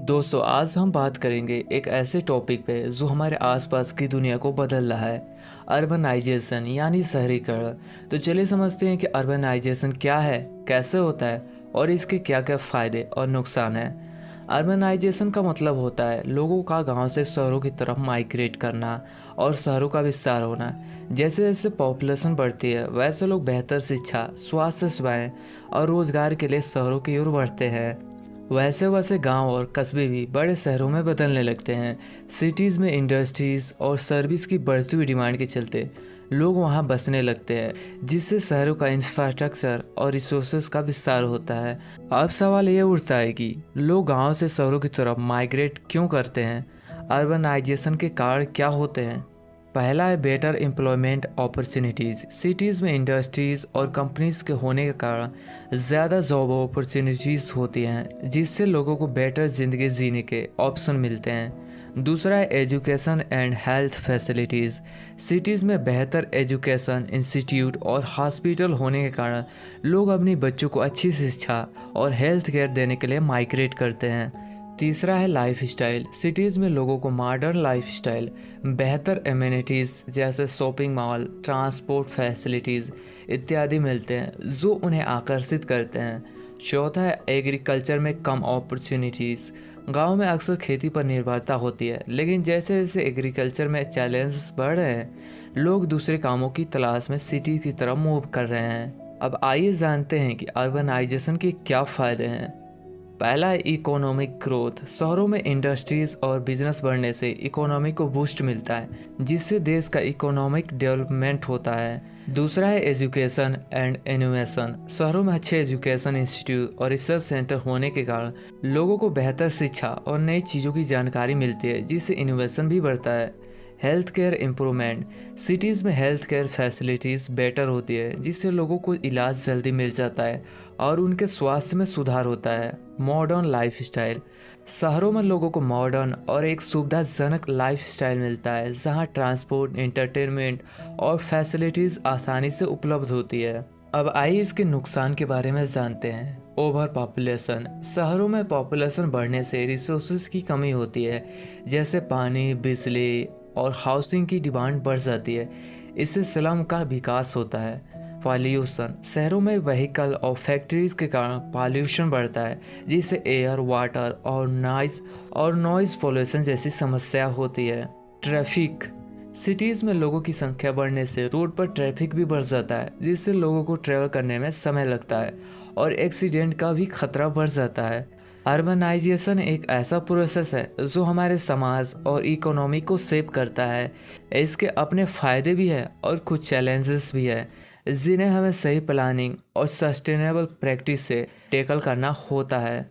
दोस्तों, आज हम बात करेंगे एक ऐसे टॉपिक पे जो हमारे आसपास की दुनिया को बदल रहा है। अर्बनाइजेशन यानी शहरीकरण। तो चलिए समझते हैं कि अर्बनाइजेशन क्या है, कैसे होता है और इसके क्या क्या फ़ायदे और नुकसान हैं। अर्बनाइजेशन का मतलब होता है लोगों का गांव से शहरों की तरफ माइग्रेट करना और शहरों का विस्तार होना। जैसे जैसे पॉपुलेशन बढ़ती है वैसे लोग बेहतर शिक्षा, स्वास्थ्य सेवाएं और रोजगार के लिए शहरों की ओर बढ़ते हैं। वैसे वैसे गांव और कस्बे भी बड़े शहरों में बदलने लगते हैं। सिटीज़ में इंडस्ट्रीज़ और सर्विस की बढ़ती हुई डिमांड के चलते लोग वहां बसने लगते हैं, जिससे शहरों का इंफ्रास्ट्रक्चर और रिसोर्सेज का विस्तार होता है। अब सवाल ये उठता है कि लोग गांव से शहरों की तरफ माइग्रेट क्यों करते हैं। अर्बनाइजेशन के कारण क्या होते हैं। पहला है बेटर एम्प्लॉयमेंट अपॉर्चुनिटीज़। सिटीज़ में इंडस्ट्रीज़ और कंपनीज के होने के कारण ज़्यादा जॉब अपॉर्चुनिटीज़ होती हैं, जिससे लोगों को बेटर ज़िंदगी जीने के ऑप्शन मिलते हैं। दूसरा है education and health facilities. Cities में बेहतर एजुकेशन इंस्टीट्यूट और हॉस्पिटल होने के कारण लोग अपने बच्चों को अच्छी शिक्षा और हेल्थ केयर देने के लिए माइग्रेट करते हैं। तीसरा है लाइफ स्टाइल। सिटीज़ में लोगों को मॉडर्न लाइफ स्टाइल, बेहतर एमिनिटीज़ जैसे शॉपिंग मॉल, ट्रांसपोर्ट फैसिलिटीज़ इत्यादि मिलते हैं जो उन्हें आकर्षित करते हैं। चौथा है एग्रीकल्चर में कम अपॉर्चुनिटीज़। गांव में अक्सर खेती पर निर्भरता होती है, लेकिन जैसे जैसे एग्रीकल्चर में चैलेंजेस बढ़ रहे हैं लोग दूसरे कामों की तलाश में सिटी की तरफ मूव कर रहे हैं। अब आइए जानते हैं कि अर्बनाइजेशन के क्या फ़ायदे हैं। पहला है इकोनॉमिक ग्रोथ। शहरों में इंडस्ट्रीज और बिजनेस बढ़ने से इकोनॉमी को बूस्ट मिलता है, जिससे देश का इकोनॉमिक डेवलपमेंट होता है। दूसरा है एजुकेशन एंड इनोवेशन। शहरों में अच्छे एजुकेशन इंस्टीट्यूट और रिसर्च सेंटर होने के कारण लोगों को बेहतर शिक्षा और नई चीज़ों की जानकारी मिलती है, जिससे इनोवेशन भी बढ़ता है। Health care improvement. सिटीज़ में हेल्थ केयर फैसिलिटीज़ बेटर होती है, जिससे लोगों को इलाज जल्दी मिल जाता है और उनके स्वास्थ्य में सुधार होता है। Modern life style. शहरों में लोगों को मॉडर्न और एक सुविधाजनक लाइफ स्टाइल मिलता है, जहां ट्रांसपोर्ट, एंटरटेनमेंट और फैसिलिटीज़ आसानी से उपलब्ध होती है। अब आइए इसके नुकसान के बारे में जानते हैं। Over population. शहरों में पॉपुलेशन बढ़ने से रिसोर्सेज की कमी होती है, जैसे पानी, बिजली और हाउसिंग की डिमांड बढ़ जाती है। इससे स्लम का विकास होता है। पॉल्यूशन। शहरों में व्हीकल और फैक्ट्रीज के कारण पॉल्यूशन बढ़ता है, जिससे एयर, वाटर और नॉइज पोल्यूशन जैसी समस्या होती है। ट्रैफिक। सिटीज़ में लोगों की संख्या बढ़ने से रोड पर ट्रैफिक भी बढ़ जाता है, जिससे लोगों को ट्रैवल करने में समय लगता है और एक्सीडेंट का भी खतरा बढ़ जाता है। अर्बनाइजेशन एक ऐसा प्रोसेस है जो हमारे समाज और इकोनॉमी को शेप करता है। इसके अपने फ़ायदे भी हैं और कुछ चैलेंजेस भी हैं, जिन्हें हमें सही प्लानिंग और सस्टेनेबल प्रैक्टिस से टैकल करना होता है।